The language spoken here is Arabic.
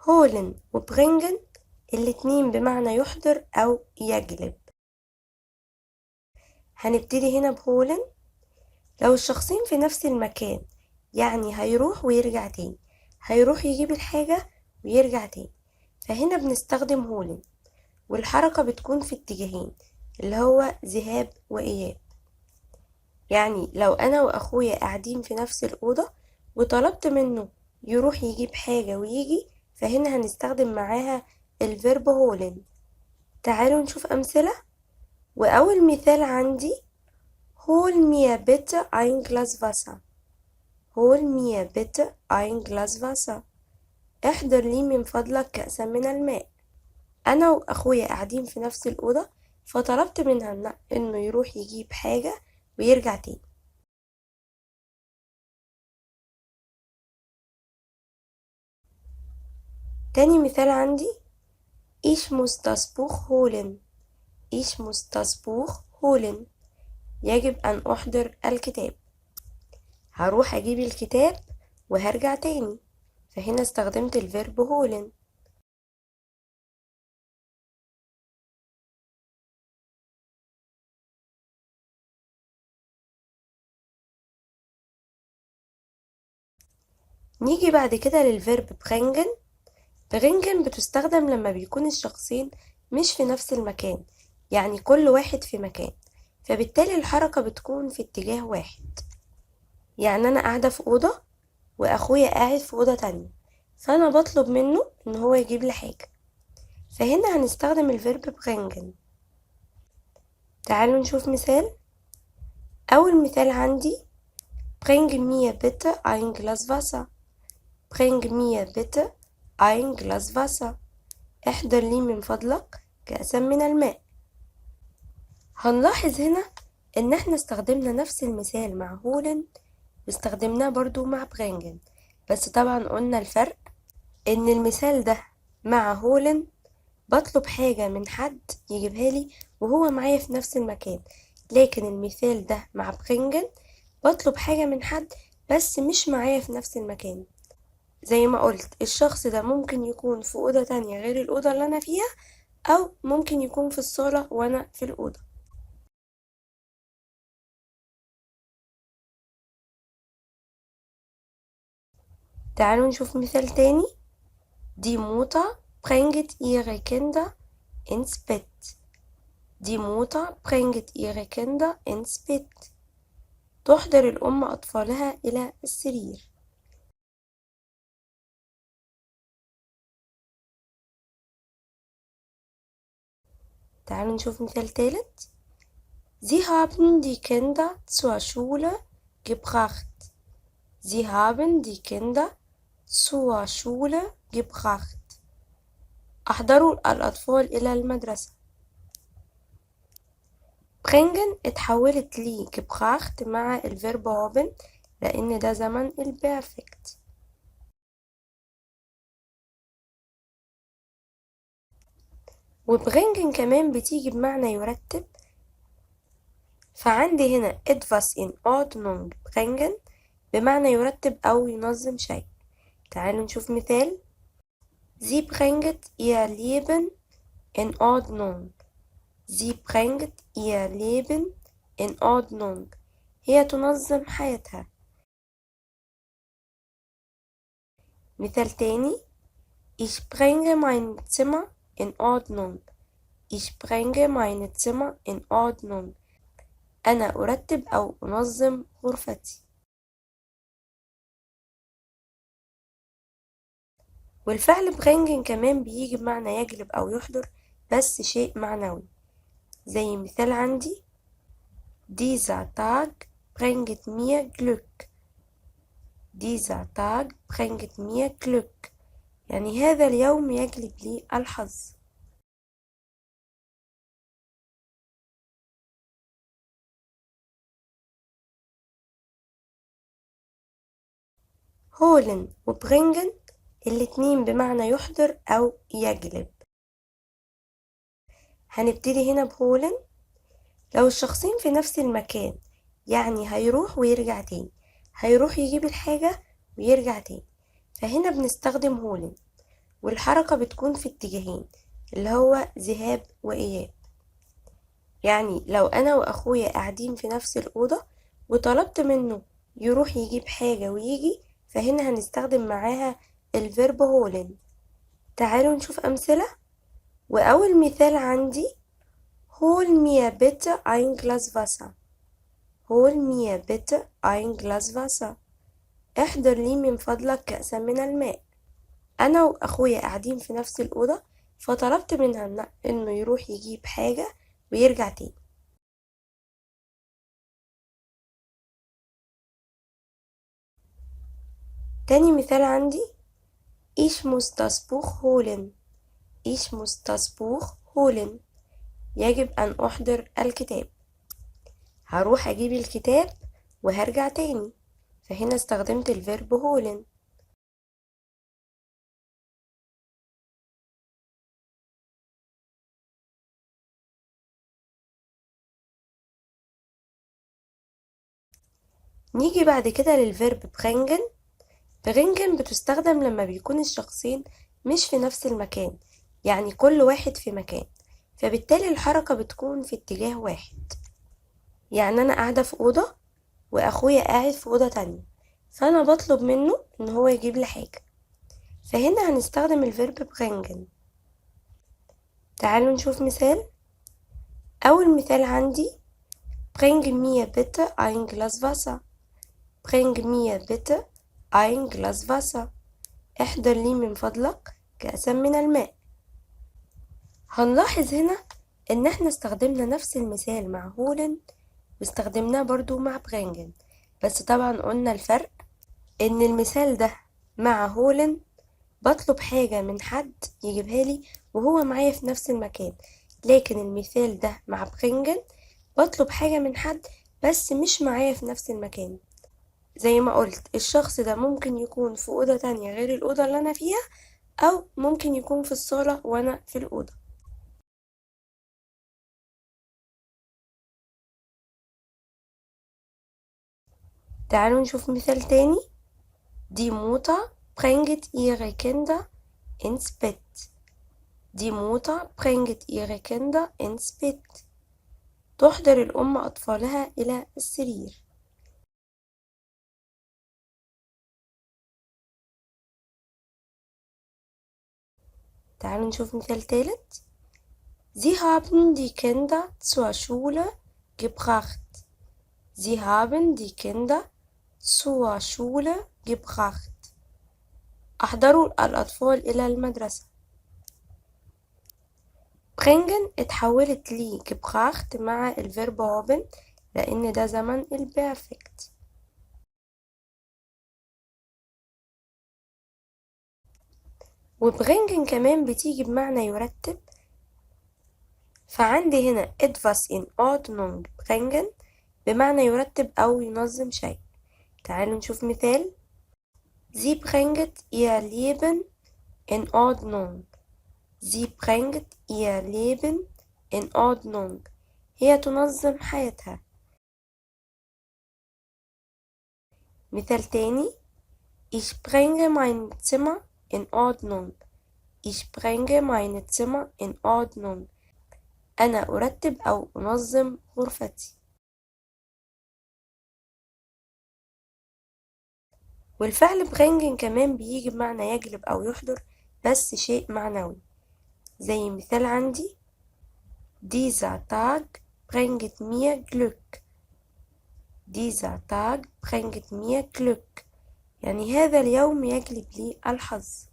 هولن وبرينجن الاتنين بمعنى يحضر أو يجلب. هنبتدي هنا بهولن. لو الشخصين في نفس المكان يعني هيروح ويرجع تاني، هيروح يجيب الحاجة ويرجع تاني، فهنا بنستخدم هولن، والحركة بتكون في اتجاهين اللي هو ذهاب وإياب. يعني لو أنا وأخويا قاعدين في نفس الأوضة وطلبت منه يروح يجيب حاجة ويجي، فهنا هنستخدم معاها الفيرب هولن. تعالوا نشوف أمثلة. وأول مثال عندي hol mir bitte ein Glas Wasser. hol mir bitte ein Glas Wasser. احضر لي من فضلك كأسا من الماء. أنا وأخويا قاعدين في نفس الأوضة، فطلبت منها إنه يروح يجيب حاجة ويرجع تاني. تاني مثال عندي ich muss das Buch holen. ich muss das Buch holen. يجب أن أحضر الكتاب. هروح أجيب الكتاب وهرجع تاني، فهنا استخدمت الفيرب هولن. نيجي بعد كده للفيرب برينجن. برينجن بتستخدم لما بيكون الشخصين مش في نفس المكان، يعني كل واحد في مكان، فبالتالي الحركة بتكون في اتجاه واحد. يعني أنا قاعدة في أوضة وأخويا قاعد في أوضة تانية، فأنا بطلب منه إن هو يجيب لي حاجة، فهنا هنستخدم الفيرب برينجن. تعالوا نشوف مثال. أول مثال عندي bring mir bitte ein Glas Wasser. bring mir bitte ein Glas Wasser. احضر لي من فضلك كأسا من الماء. هنلاحظ هنا إن احنا استخدمنا نفس المثال مع هولن واستخدمناه برضو مع برينجن، بس طبعا قلنا الفرق إن المثال ده مع هولن بطلب حاجة من حد يجيبها لي وهو معايا في نفس المكان، لكن المثال ده مع برينجن بطلب حاجة من حد بس مش معايا في نفس المكان. زي ما قلت الشخص ده ممكن يكون في أوضة تانية غير الأوضة اللي أنا فيها، أو ممكن يكون في الصالة وأنا في الأوضة. تعالوا نشوف مثال تاني. Die Mutter bringt ihre Kinder ins Bett. Die Mutter bringt ihre Kinder ins Bett. تحضر الأم أطفالها إلى السرير. تعالوا نشوف مثال تالت. Sie haben die Kinder zur Schule gebracht. Sie haben die Kinder zur Schule gebracht. أحضروا الأطفال إلى المدرسة. bringen اتحولت لي gebracht مع الفيرب haben لأن ده زمن البيرفكت. وبرينجن كمان بتيجي بمعنى يرتب، فعندي هنا etwas in Ordnung bringen بمعنى يرتب أو ينظم شيء. تعالوا نشوف مثال. Sie bringt ihr Leben in Ordnung. Sie bringt ihr Leben in Ordnung. هي تنظم حياتها. مثال تاني. Ich bringe mein Zimmer in Ordnung. Ich bringe mein Zimmer in Ordnung. أنا أرتب أو أنظم غرفتي. والفعل bringen كمان بيجي بمعنى يجلب أو يحضر بس شيء معنوي. زي مثال عندي dieser Tag bringt mir Glück. dieser Tag bringt mir Glück. يعني هذا اليوم يجلب لي الحظ. هولن وبرينجن الاتنين بمعنى يحضر أو يجلب. هنبتدي هنا بهولن. لو الشخصين في نفس المكان يعني هيروح ويرجع تاني، هيروح يجيب الحاجة ويرجع تاني، فهنا بنستخدم هولن، والحركة بتكون في اتجاهين اللي هو ذهاب وإياب. يعني لو أنا وأخويا قاعدين في نفس الأوضة وطلبت منه يروح يجيب حاجة ويجي، فهنا هنستخدم معاها الفيرب هولن. تعالوا نشوف أمثلة. وأول مثال عندي hol mir bitte ein Glas Wasser. hol mir bitte ein Glas Wasser. احضر لي من فضلك كأسا من الماء. أنا وأخويا قاعدين في نفس الأوضة، فطلبت منها إنه يروح يجيب حاجة ويرجع تاني. تاني مثال عندي ich muss das Buch holen. ich muss das Buch holen. يجب أن أحضر الكتاب. هروح أجيب الكتاب وهرجع تاني، فهنا استخدمت الفيرب هولن. نيجي بعد كده للفيرب برينجن. برينجن بتستخدم لما بيكون الشخصين مش في نفس المكان، يعني كل واحد في مكان، فبالتالي الحركة بتكون في اتجاه واحد. يعني أنا قاعدة في أوضة وأخويا قاعد في أوضة تانية، فأنا بطلب منه إن هو يجيب لي حاجة، فهنا هنستخدم الفيرب برينجن. تعالوا نشوف مثال. أول مثال عندي bring mir bitte ein Glas Wasser. bring mir bitte ein Glas Wasser. احضر لي من فضلك كأسا من الماء. هنلاحظ هنا إن احنا استخدمنا نفس المثال مع هولن واستخدمناه برضو مع برينجن، بس طبعا قلنا الفرق إن المثال ده مع هولن بطلب حاجة من حد يجيبها لي وهو معايا في نفس المكان، لكن المثال ده مع برينجن بطلب حاجة من حد بس مش معايا في نفس المكان. زي ما قلت الشخص ده ممكن يكون في أوضة تانية غير الأوضة اللي أنا فيها، أو ممكن يكون في الصالة وأنا في الأوضة. تعالوا نشوف مثال تاني. Die Mutter bringt ihre Kinder ins Bett. Die Mutter bringt ihre Kinder ins Bett. تحضر الأم أطفالها إلى السرير. تعالوا نشوف مثال تالت. Sie haben die Kinder zur Schule gebracht. Sie haben die Kinder zur Schule gebracht. أحضروا الأطفال إلى المدرسة. bringen اتحولت لي gebracht مع الفيرب haben لأن ده زمن البيرفكت. وبرينجن كمان بتيجي بمعنى يرتب، فعندي هنا etwas in Ordnung bringen بمعنى يرتب أو ينظم شيء. تعالوا نشوف مثال. Sie bringt ihr Leben in Ordnung. Sie bringt ihr Leben in Ordnung. هي تنظم حياتها. مثال تاني. Ich bringe mein Zimmer in Ordnung. Ich bringe mein Zimmer in Ordnung. أنا أرتب أو أنظم غرفتي. والفعل bringen كمان بيجي بمعنى يجلب أو يحضر بس شيء معنوي. زي مثال عندي Dieser Tag bringt mir Glück. Dieser Tag bringt mir Glück. يعني هذا اليوم يجلب لي الحظ.